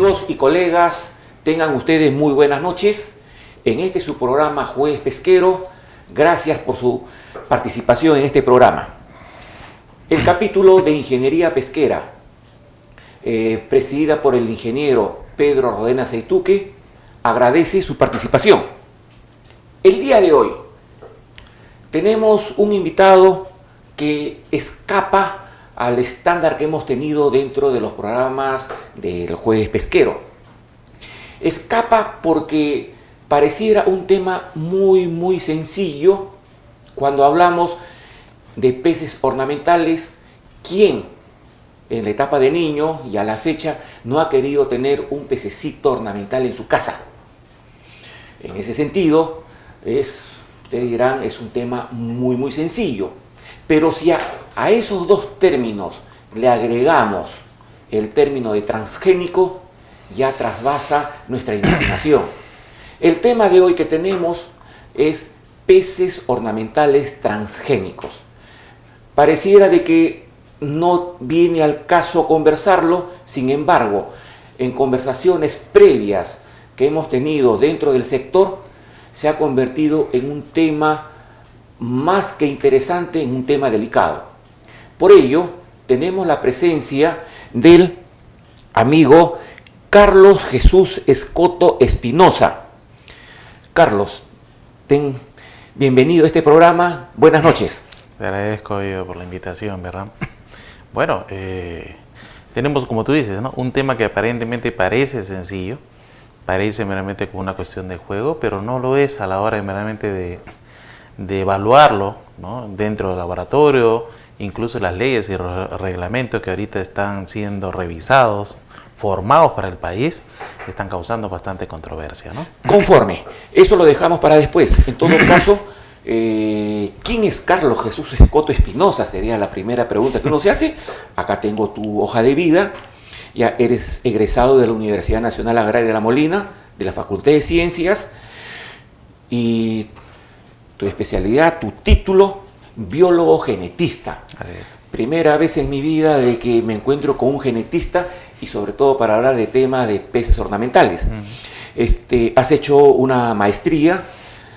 Amigos y colegas, tengan ustedes muy buenas noches. En este su programa Jueves Pesquero. Gracias por su participación en este programa. El capítulo de Ingeniería Pesquera, presidida por el ingeniero Pedro Rodena Seituque, agradece su participación. El día de hoy tenemos un invitado que escapa al estándar que hemos tenido dentro de los programas del Jueves Pesquero. Escapa porque pareciera un tema muy sencillo cuando hablamos de peces ornamentales. ¿Quién en la etapa de niño y a la fecha no ha querido tener un pececito ornamental en su casa? En ese sentido, ustedes dirán, es un tema muy sencillo. Pero si a esos dos términos le agregamos el término de transgénico, ya trasvasa nuestra imaginación. El tema de hoy que tenemos es peces ornamentales transgénicos. Pareciera de que no viene al caso conversarlo, sin embargo, en conversaciones previas que hemos tenido dentro del sector, se ha convertido en un tema más que interesante, en un tema delicado. Por ello, tenemos la presencia del amigo Carlos Jesús Escoto Espinosa. Carlos, bienvenido a este programa. Buenas noches. Te agradezco yo por la invitación, ¿verdad? Bueno, tenemos, como tú dices, ¿no?, un tema que aparentemente parece sencillo, parece meramente como una cuestión de juego, pero no lo es a la hora de meramente de evaluarlo, ¿no?, dentro del laboratorio. Incluso las leyes y reglamentos que ahorita están siendo revisados, formados para el país, están causando bastante controversia, ¿no? Conforme. Eso lo dejamos para después. En todo caso, ¿quién es Carlos Jesús Escoto Espinosa? Sería la primera pregunta que uno se hace. Acá tengo tu hoja de vida. Ya eres egresado de la Universidad Nacional Agraria La Molina, de la Facultad de Ciencias, y tu especialidad, tu título, biólogo genetista. Primera vez en mi vida de que me encuentro con un genetista, y sobre todo para hablar de temas de peces ornamentales. Has hecho una maestría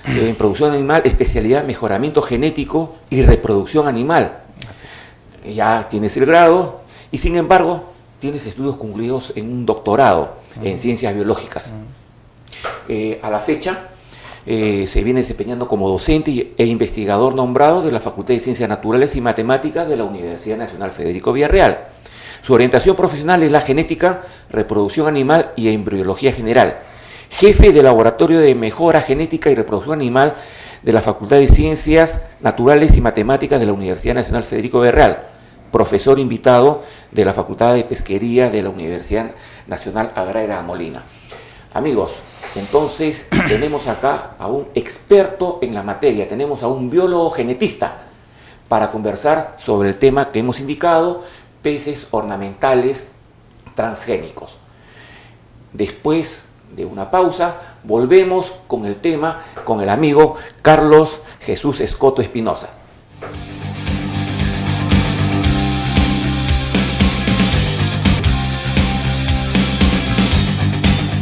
en producción animal, especialidad mejoramiento genético y reproducción animal. Ya tienes el grado y sin embargo tienes estudios concluidos en un doctorado en ciencias biológicas. A la fecha se viene desempeñando como docente e investigador nombrado de la Facultad de Ciencias Naturales y Matemáticas de la Universidad Nacional Federico Villarreal. Su orientación profesional es la genética, reproducción animal y embriología general. Jefe del Laboratorio de Mejora Genética y Reproducción Animal de la Facultad de Ciencias Naturales y Matemáticas de la Universidad Nacional Federico Villarreal. Profesor invitado de la Facultad de Pesquería de la Universidad Nacional Agraria Molina. Amigos, entonces tenemos acá a un experto en la materia, tenemos a un biólogo genetista para conversar sobre el tema que hemos indicado, peces ornamentales transgénicos. Después de una pausa, volvemos con el tema con el amigo Carlos Jesús Escoto Espinosa.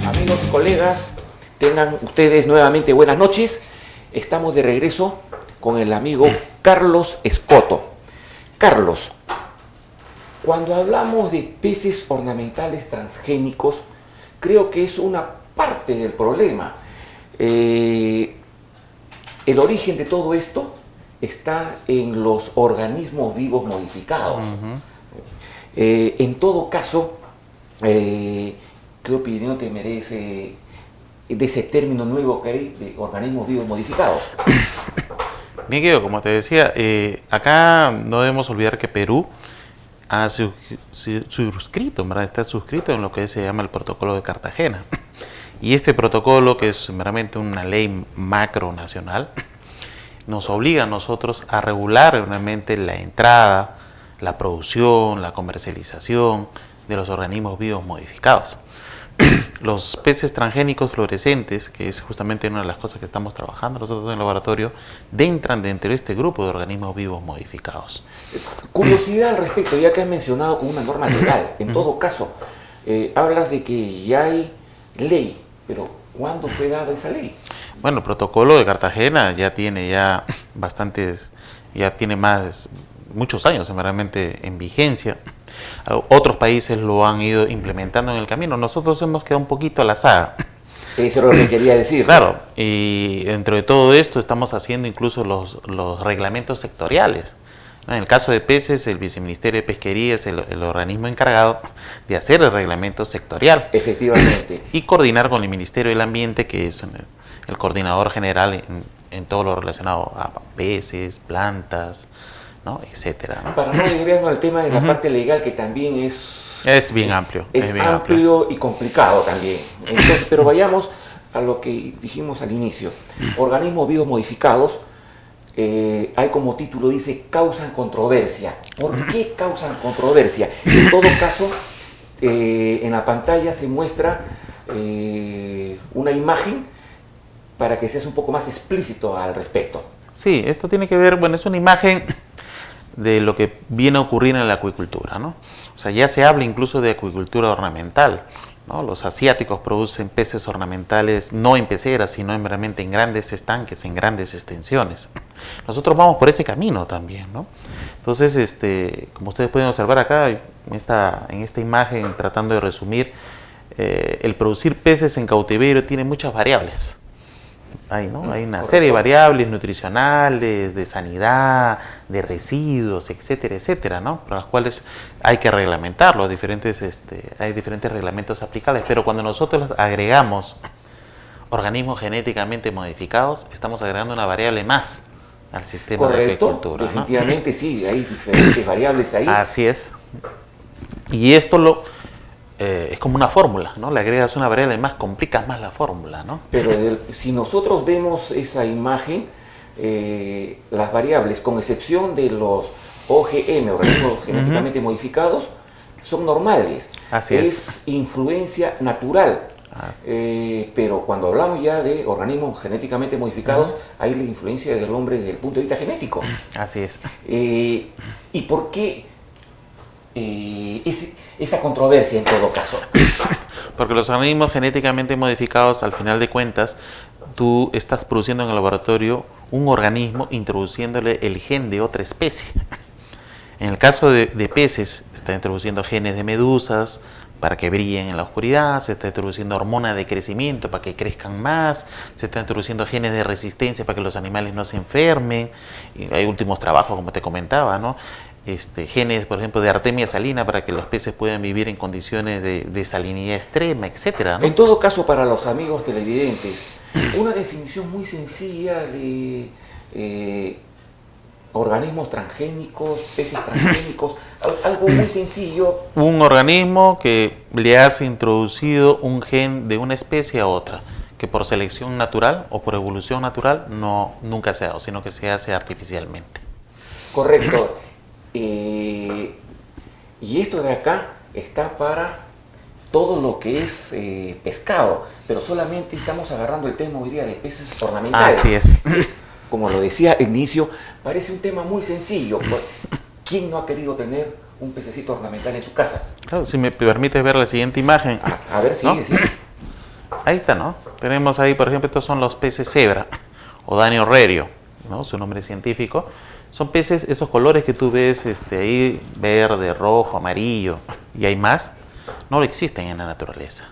Amigos y colegas, tengan ustedes nuevamente buenas noches. Estamos de regreso con el amigo Carlos Escoto. Carlos, cuando hablamos de peces ornamentales transgénicos, creo que es una parte del problema. El origen de todo esto está en los organismos vivos modificados. En todo caso, ¿qué opinión te merece de ese término nuevo que hay de organismos vivos modificados? Bien, Guido, como te decía, acá no debemos olvidar que Perú ha suscrito, ¿verdad? Está suscrito en lo que se llama el Protocolo de Cartagena. Y este protocolo, que es meramente una ley macronacional, nos obliga a nosotros a regular realmente la entrada, la producción, la comercialización de los organismos vivos modificados. Los peces transgénicos fluorescentes, que es justamente una de las cosas que estamos trabajando nosotros en el laboratorio, entran dentro de este grupo de organismos vivos modificados. Curiosidad al respecto, ya que has mencionado con una norma legal. En todo caso, hablas de que ya hay ley, pero ¿cuándo fue dada esa ley? Bueno, el protocolo de Cartagena ya tiene muchos años realmente en vigencia. Otros países lo han ido implementando en el camino. Nosotros hemos quedado un poquito a la saga. Eso es lo que quería decir. Claro, y dentro de todo esto estamos haciendo incluso los reglamentos sectoriales. En el caso de peces, el Viceministerio de Pesquería es el organismo encargado de hacer el reglamento sectorial. Efectivamente. Y coordinar con el Ministerio del Ambiente, que es el coordinador general en todo lo relacionado a peces, plantas, ¿no? Etcétera, ¿no? Para no desviarnos al tema de la parte legal, que también es bien amplio. Es bien amplio y complicado también. Entonces, pero vayamos a lo que dijimos al inicio. Organismos biomodificados, hay como título, dice, causan controversia. ¿Por qué causan controversia? En todo caso, en la pantalla se muestra una imagen para que seas un poco más explícito al respecto. Sí, esto tiene que ver, bueno, es una imagen de lo que viene a ocurrir en la acuicultura, ¿no? O sea, ya se habla incluso de acuicultura ornamental, ¿no? Los asiáticos producen peces ornamentales no en peceras, sino realmente en grandes estanques, en grandes extensiones. Nosotros vamos por ese camino también, ¿no? Entonces, como ustedes pueden observar acá, en esta imagen, tratando de resumir, el producir peces en cautiverio tiene muchas variables. Hay una serie de variables nutricionales, de sanidad, de residuos, etcétera, etcétera, ¿no? Para las cuales hay que reglamentarlo, hay diferentes reglamentos aplicables, pero cuando nosotros agregamos organismos genéticamente modificados, estamos agregando una variable más al sistema de agricultura. Definitivamente, ¿no? Sí, hay diferentes variables ahí. Así es. Y esto es como una fórmula, ¿no? Le agregas una variable más, complicas más la fórmula, ¿no? Pero si nosotros vemos esa imagen, las variables, con excepción de los OGM, organismos genéticamente modificados, son normales. Así es influencia natural. Pero cuando hablamos ya de organismos genéticamente modificados, hay la influencia del hombre desde el punto de vista genético. Así es. ¿Y por qué esa controversia en todo caso? Porque los organismos genéticamente modificados, al final de cuentas, tú estás produciendo en el laboratorio un organismo introduciéndole el gen de otra especie. En el caso de peces, se está introduciendo genes de medusas para que brillen en la oscuridad, se está introduciendo hormona de crecimiento para que crezcan más, se está introduciendo genes de resistencia para que los animales no se enfermen, y hay últimos trabajos, como te comentaba, ¿no? Genes, por ejemplo, de Artemia salina para que los peces puedan vivir en condiciones de salinidad extrema, etcétera, ¿no? En todo caso, para los amigos televidentes, una definición muy sencilla de organismos transgénicos, peces transgénicos, algo muy sencillo. Un organismo que le has introducido un gen de una especie a otra, que por selección natural o por evolución natural nunca se ha dado, sino que se hace artificialmente. Correcto. Y esto de acá está para todo lo que es pescado, pero solamente estamos agarrando el tema hoy día de peces ornamentales. Así es. Como lo decía al inicio, parece un tema muy sencillo. ¿Quién no ha querido tener un pececito ornamental en su casa? Claro, si me permites ver la siguiente imagen. A ver, sigue, ¿no? sigue. Ahí está, ¿no? Tenemos ahí, por ejemplo, estos son los peces cebra o Danio rerio, ¿no? Su nombre científico. Son peces, esos colores que tú ves ahí, verde, rojo, amarillo, y hay más, no existen en la naturaleza.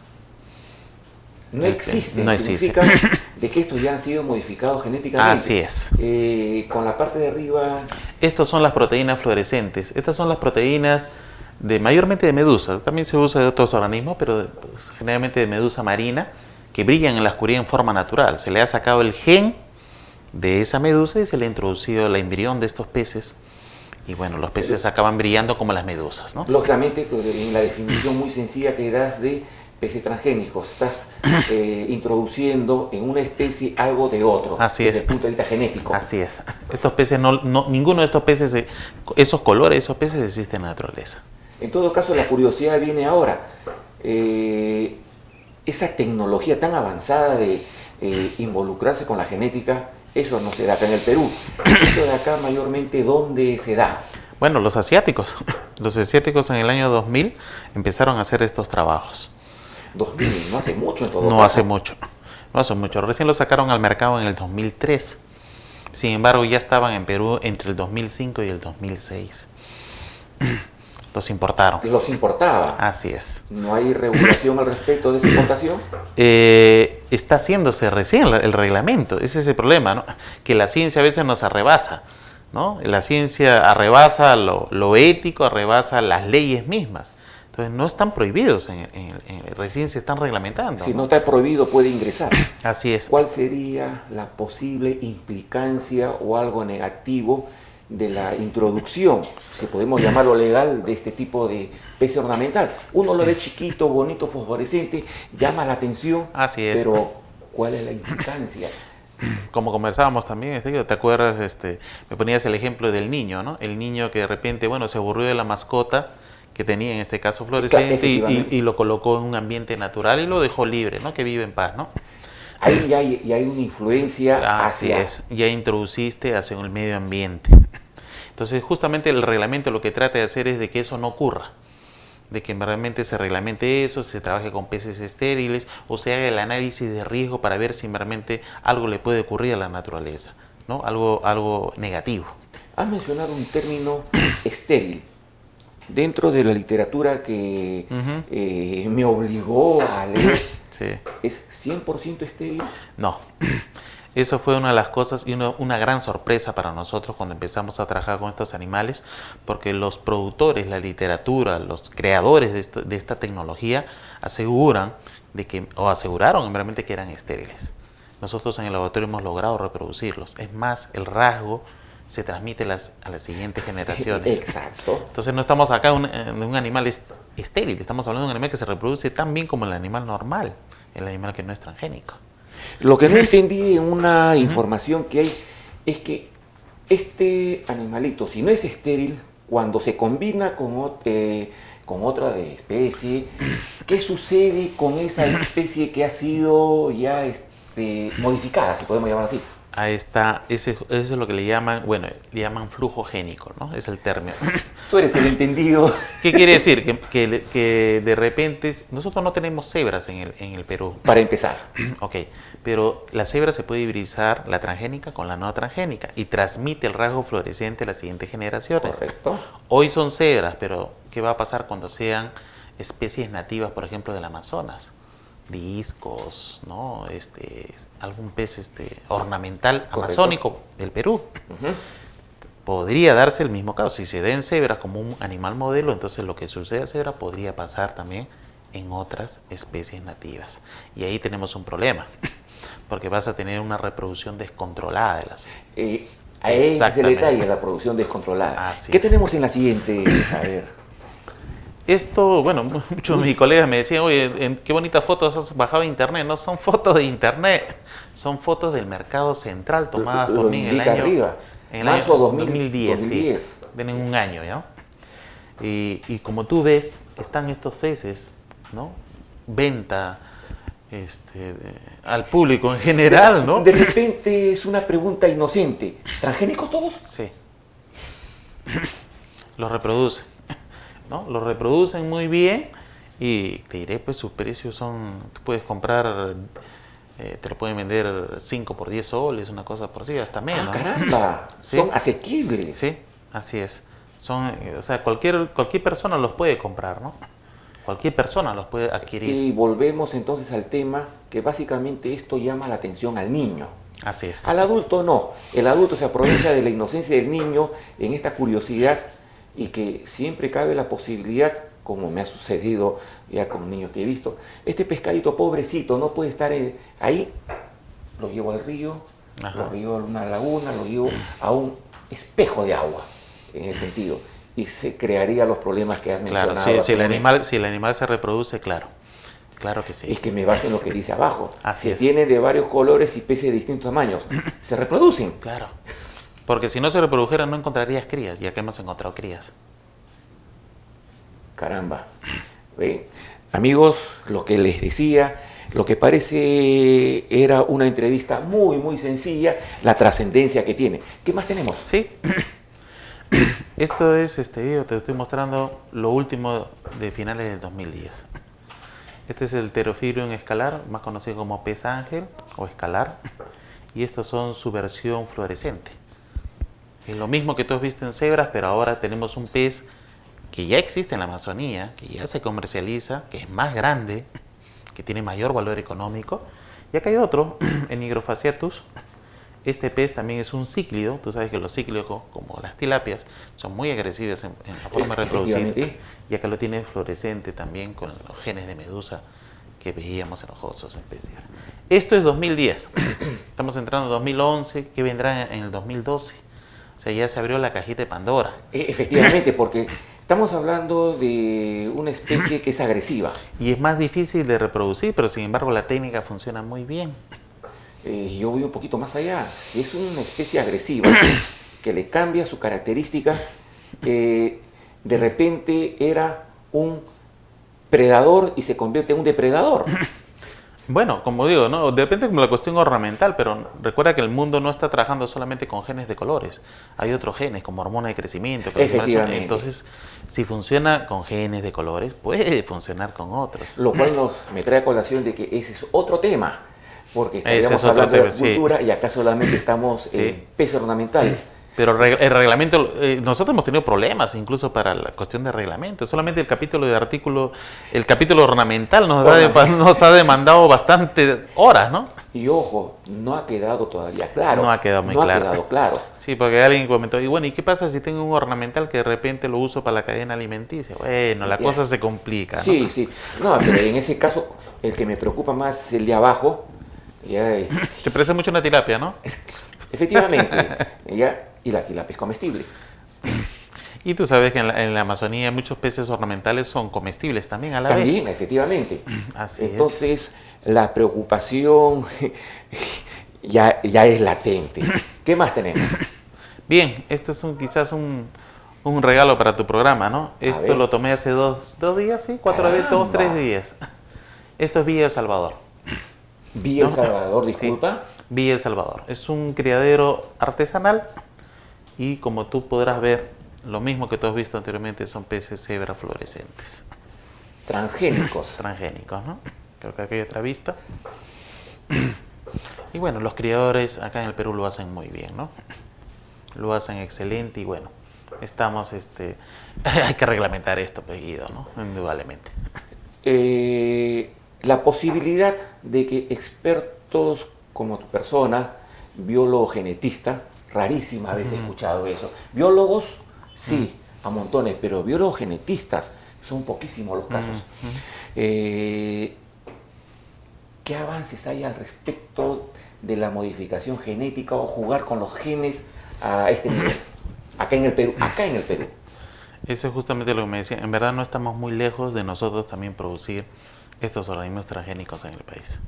No existen, no significa de que estos ya han sido modificados genéticamente. Así es. Con la parte de arriba... Estas son las proteínas fluorescentes. Estas son las proteínas mayormente de medusas. También se usa de otros organismos, pero pues, generalmente de medusa marina, que brillan en la oscuridad en forma natural. Se le ha sacado el gen de esa medusa y se le ha introducido el embrión de estos peces. Y bueno, los peces acaban brillando como las medusas, ¿no? Lógicamente, en la definición muy sencilla que das de peces transgénicos, estás introduciendo en una especie algo de otro, desde el punto de vista genético. Así es. Estos peces, ninguno de estos peces, esos colores, esos peces existen en la naturaleza. En todo caso, la curiosidad viene ahora. Esa tecnología tan avanzada de involucrarse con la genética, eso no se da acá en el Perú. Esto de acá mayormente, ¿dónde se da? Bueno, los asiáticos. Los asiáticos en el año 2000 empezaron a hacer estos trabajos. 2000, no hace mucho en todo No caso. hace mucho. No hace mucho. Recién lo sacaron al mercado en el 2003. Sin embargo, ya estaban en Perú entre el 2005 y el 2006. Los importaron. Los importaba. Así es. ¿No hay regulación al respecto de esa importación? Está haciéndose recién el reglamento. Ese es el problema, ¿no? Que la ciencia a veces nos arrebasa, ¿no? La ciencia arrebasa lo ético, arrebasa las leyes mismas. Entonces no están prohibidos, recién se están reglamentando. Si no está prohibido, puede ingresar. Así es. ¿Cuál sería la posible implicancia o algo negativo de la introducción, si podemos llamarlo legal, de este tipo de pez ornamental? Uno lo ve chiquito, bonito, fosforescente, llama la atención, así es. Pero ¿cuál es la implicancia? Como conversábamos también, ¿te acuerdas? Me ponías el ejemplo del niño, ¿no? El niño que de repente, bueno, se aburrió de la mascota que tenía, en este caso fluorescente, y lo colocó en un ambiente natural y lo dejó libre, ¿no? Que vive en paz, ¿no? Ahí ya hay una influencia Así hacia... es, ya introduciste hacia el medio ambiente. Entonces, justamente el reglamento lo que trata de hacer es de que eso no ocurra, de que realmente se reglamente eso, se trabaje con peces estériles o se haga el análisis de riesgo para ver si realmente algo le puede ocurrir a la naturaleza, ¿no? Algo negativo. Has mencionado un término estéril. Dentro de la literatura que me obligó a leer, sí. ¿Es 100% estéril? No. Eso fue una de las cosas y una gran sorpresa para nosotros cuando empezamos a trabajar con estos animales, porque los productores, la literatura, los creadores de esta tecnología aseguran aseguraron realmente que eran estériles. Nosotros en el laboratorio hemos logrado reproducirlos. Es más, el rasgo se transmite a las siguientes generaciones. Exacto. Entonces no estamos acá de un animal estéril, estamos hablando de un animal que se reproduce tan bien como el animal normal, el animal que no es transgénico. Lo que no entendí en una información que hay es que este animalito, si no es estéril, cuando se combina con otra especie, ¿qué sucede con esa especie que ha sido ya modificada, si podemos llamar así? Ahí está, eso es lo que le llaman flujo génico, ¿no? Es el término. Tú eres el entendido. ¿Qué quiere decir? Que de repente, nosotros no tenemos cebras en el Perú. Para empezar. Ok, pero la cebra se puede hibridizar, la transgénica con la no transgénica, y transmite el rasgo fluorescente a las siguientes generaciones. Correcto. Hoy son cebras, pero ¿qué va a pasar cuando sean especies nativas, por ejemplo, del Amazonas? Discos, ¿no? Algún pez ornamental amazónico del Perú. Podría darse el mismo caso. Si se den cebras como un animal modelo, entonces lo que sucede a cebra podría pasar también en otras especies nativas. Y ahí tenemos un problema, porque vas a tener una reproducción descontrolada de las... Ese es el detalle, la producción descontrolada. ¿Qué tenemos en la siguiente? A ver. Esto, bueno, muchos de mis colegas me decían, oye, qué bonitas fotos has bajado de internet. No son fotos de internet, son fotos del mercado central tomadas por mí en el año, marzo 2010. Sí, tienen un año, ¿ya? Y como tú ves, están estos peces, ¿no? Venta al público en general, ¿no? De repente es una pregunta inocente. ¿Transgénicos todos? Sí. Los reproducen, ¿no? Los reproducen muy bien y te diré, pues sus precios son, tú puedes comprar, te lo pueden vender 5 por 10 soles, una cosa por así, hasta menos. ¡Ah, caramba! ¿Sí? Son asequibles. Sí, así es. O sea, cualquier persona los puede comprar, ¿no? Cualquier persona los puede adquirir. Y volvemos entonces al tema que básicamente esto llama la atención al niño. Así es. Al adulto no. El adulto se aprovecha de la inocencia del niño en esta curiosidad y que siempre cabe la posibilidad, como me ha sucedido ya con niños que he visto, este pescadito pobrecito no puede estar ahí, lo llevo al río, lo llevo a una laguna, lo llevo a un espejo de agua, en ese sentido, y se crearían los problemas que has mencionado. Claro, si el animal se reproduce, claro que sí. Es que me baso en lo que dice abajo. Así es. Tiene de varios colores y peces de distintos tamaños, se reproducen. Claro. Porque si no se reprodujeran no encontrarías crías, y acá hemos encontrado crías. Caramba. ¿Ven? Amigos, lo que les decía, lo que parece era una entrevista muy, muy sencilla, la trascendencia que tiene. ¿Qué más tenemos? Sí. Esto es, yo te estoy mostrando lo último de finales del 2010. Este es el Pterophilum escalar, más conocido como pez ángel o escalar. Y estos son su versión fluorescente. Es lo mismo que tú has visto en cebras, pero ahora tenemos un pez que ya existe en la Amazonía, que ya se comercializa, que es más grande, que tiene mayor valor económico. Y acá hay otro, el Nigrofasciatus. Este pez también es un cíclido. Tú sabes que los cíclicos, como las tilapias, son muy agresivos en la forma de reproducir. Y acá lo tiene fluorescente también con los genes de medusa que veíamos en los osos especiales. Esto es 2010. Estamos entrando en 2011. ¿Qué vendrá en el 2012? O sea, ya se abrió la cajita de Pandora. Efectivamente, porque estamos hablando de una especie que es agresiva. Y es más difícil de reproducir, pero sin embargo la técnica funciona muy bien. Yo voy un poquito más allá. Si es una especie agresiva que le cambia su característica, de repente era un predador y se convierte en un depredador. Bueno, como digo, ¿no? Depende de la cuestión ornamental, pero recuerda que el mundo no está trabajando solamente con genes de colores. Hay otros genes como hormona de crecimiento. Efectivamente. Entonces, si funciona con genes de colores, puede funcionar con otros. Lo cual me trae a colación de que ese es otro tema. Porque estaríamos hablando de cultura, sí. Y acá solamente estamos en peces ornamentales. Pero el reglamento, nosotros hemos tenido problemas incluso para la cuestión de reglamento. Solamente el capítulo de artículo, el capítulo ornamental nos ha demandado bastante horas, ¿no? Y ojo, no ha quedado todavía claro. No ha quedado muy claro. No ha quedado claro. Sí, porque alguien comentó, y bueno, ¿y qué pasa si tengo un ornamental que de repente lo uso para la cadena alimenticia? Bueno, la cosa se complica, ¿no? Sí, sí. No, pero en ese caso, el que me preocupa más es el de abajo. Te parece mucho una tilapia, ¿no? Efectivamente. Y la tilapia es comestible. Y tú sabes que en la Amazonía muchos peces ornamentales son comestibles también a la vez. También, efectivamente. Así Entonces, la preocupación ya es latente. ¿Qué más tenemos? Bien, esto es quizás un regalo para tu programa, ¿no? Esto lo tomé hace dos días, ¿sí? 3 días. Esto es Villa El Salvador. Villa El Salvador, disculpa. Sí, Villa El Salvador. Es un criadero artesanal y como tú podrás ver, lo mismo que tú has visto anteriormente son peces cebra fluorescentes. Transgénicos. Transgénicos, ¿no? Creo que aquí hay otra vista. Y bueno, los criadores acá en el Perú lo hacen muy bien, ¿no? Lo hacen excelente y bueno, estamos, hay que reglamentar esto, Guido, ¿no? Indudablemente. La posibilidad de que expertos como tu persona, biólogo genetista, rarísima vez he escuchado eso. Biólogos, sí, a montones, pero biólogos genetistas son poquísimos los casos. ¿Qué avances hay al respecto de la modificación genética o jugar con los genes a este nivel? Acá en el Perú. Eso es justamente lo que me decía. En verdad no estamos muy lejos de nosotros también producir estos organismos transgénicos en el país.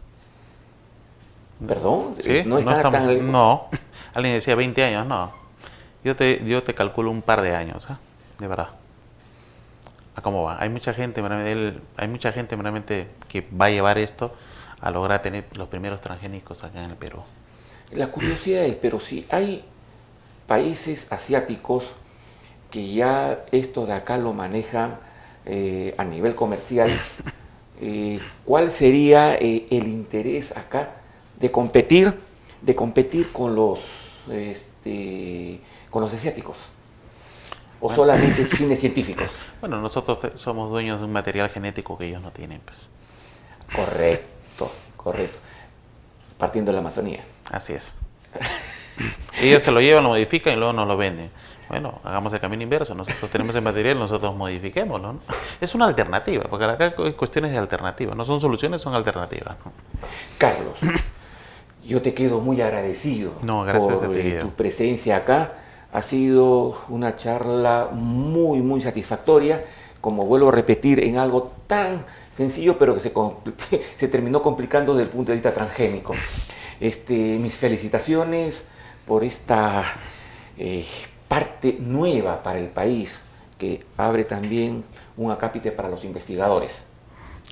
¿Perdón? ¿Sí? ¿No están tan lejos? No. Alguien decía 20 años, no. Yo te calculo un par de años, ¿eh? De verdad. ¿A cómo va? Hay mucha gente realmente que va a llevar esto a lograr tener los primeros transgénicos acá en el Perú. La curiosidad es, pero si hay países asiáticos que ya esto de acá lo manejan a nivel comercial, ¿cuál sería el interés acá de competir con los asiáticos? ¿O solamente es fines científicos? Bueno, nosotros somos dueños de un material genético que ellos no tienen, pues. Correcto. Partiendo de la Amazonía. Así es. Ellos se lo llevan, lo modifican y luego nos lo venden. Bueno, hagamos el camino inverso. Nosotros tenemos el material, nosotros modifiquémoslo, ¿no? Es una alternativa, porque acá hay cuestiones de alternativa. No son soluciones, son alternativas, ¿no? Carlos, yo te quedo muy agradecido por tu presencia acá. Ha sido una charla muy, muy satisfactoria. Como vuelvo a repetir, en algo tan sencillo, pero que se terminó complicando desde el punto de vista transgénico. Mis felicitaciones por esta parte nueva para el país, que abre también un acápite para los investigadores.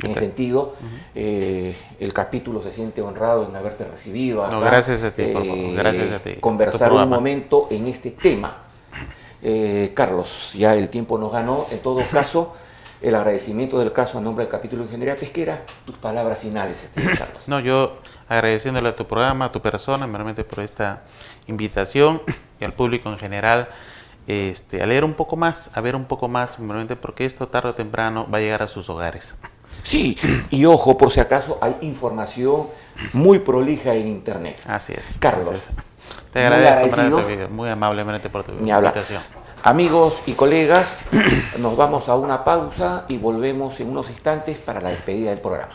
En ese sentido, el capítulo se siente honrado en haberte recibido acá. No, gracias a ti, por favor. Gracias a ti. Conversar un momento en este tema. Carlos, ya el tiempo nos ganó. En todo caso, el agradecimiento del caso a nombre del capítulo de Ingeniería Pesquera. Tus palabras finales, Carlos. No, yo agradeciéndole a tu programa, a tu persona, realmente por esta invitación y al público en general, a leer un poco más, a ver un poco más, realmente porque esto tarde o temprano va a llegar a sus hogares. Sí, y ojo, por si acaso, hay información muy prolija en Internet. Así es. Carlos, así es. Te agradezco muy amablemente por tu invitación. Amigos y colegas, nos vamos a una pausa y volvemos en unos instantes para la despedida del programa.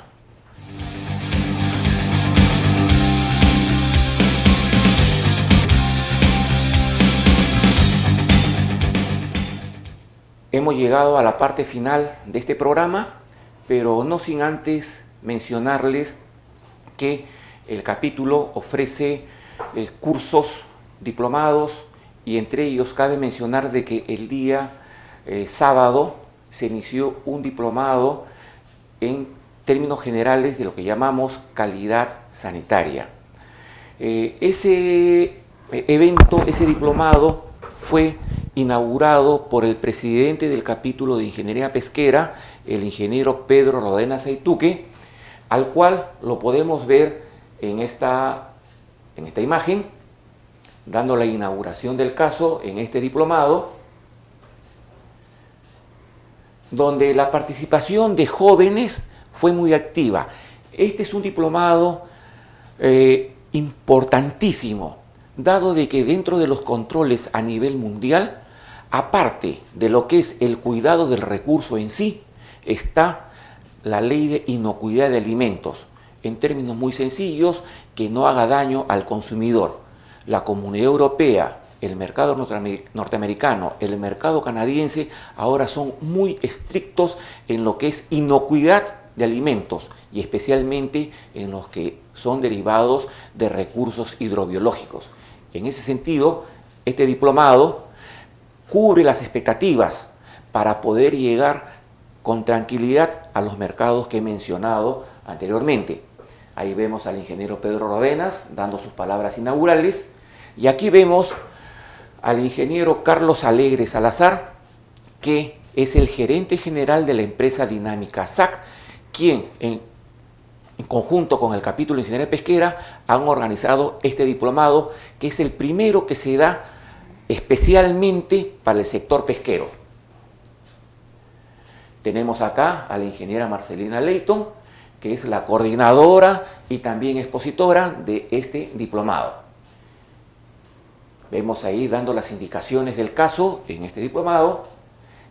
Hemos llegado a la parte final de este programa, pero no sin antes mencionarles que el capítulo ofrece cursos, diplomados, y entre ellos cabe mencionar de que el día sábado se inició un diplomado en términos generales de lo que llamamos calidad sanitaria. Ese evento, ese diplomado fue inaugurado por el presidente del capítulo de Ingeniería Pesquera, el ingeniero Pedro Rodenas Aytuque, al cual lo podemos ver en esta imagen, dando la inauguración del caso en este diplomado, donde la participación de jóvenes fue muy activa. Este es un diplomado importantísimo, dado de que dentro de los controles a nivel mundial, aparte de lo que es el cuidado del recurso en sí, está la ley de inocuidad de alimentos, en términos muy sencillos, que no haga daño al consumidor. La Comunidad Europea, el mercado norteamericano, el mercado canadiense, ahora son muy estrictos en lo que es inocuidad de alimentos y especialmente en los que son derivados de recursos hidrobiológicos. En ese sentido, este diplomado cubre las expectativas para poder llegar con tranquilidad a los mercados que he mencionado anteriormente. Ahí vemos al ingeniero Pedro Rodenas dando sus palabras inaugurales y aquí vemos al ingeniero Carlos Alegre Salazar, que es el gerente general de la empresa Dinámica SAC, quien en conjunto con el capítulo de Ingeniería Pesquera han organizado este diplomado, que es el primero que se da especialmente para el sector pesquero. Tenemos acá a la ingeniera Marcelina Leighton, que es la coordinadora y también expositora de este diplomado. Vemos ahí dando las indicaciones del caso en este diplomado,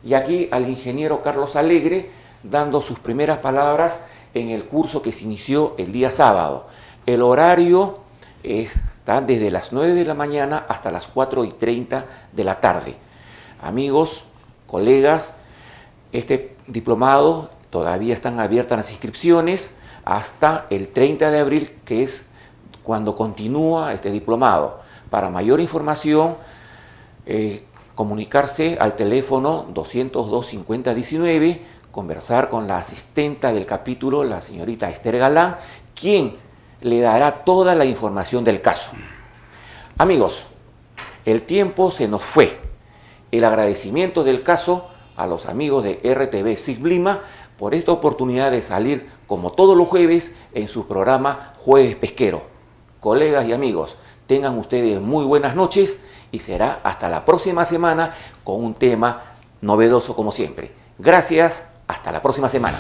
y aquí al ingeniero Carlos Alegre dando sus primeras palabras en el curso que se inició el día sábado. El horario está desde las 9 de la mañana hasta las 4:30 de la tarde. Amigos, colegas, este diplomado todavía están abiertas las inscripciones hasta el 30 de abril, que es cuando continúa este diplomado. Para mayor información, comunicarse al teléfono 202-5019, conversar con la asistenta del capítulo, la señorita Esther Galán, quien le dará toda la información del caso. Amigos, el tiempo se nos fue. El agradecimiento del caso a los amigos de RTV SIG Lima por esta oportunidad de salir, como todos los jueves, en su programa Jueves Pesquero. Colegas y amigos, tengan ustedes muy buenas noches y será hasta la próxima semana con un tema novedoso como siempre. Gracias, hasta la próxima semana.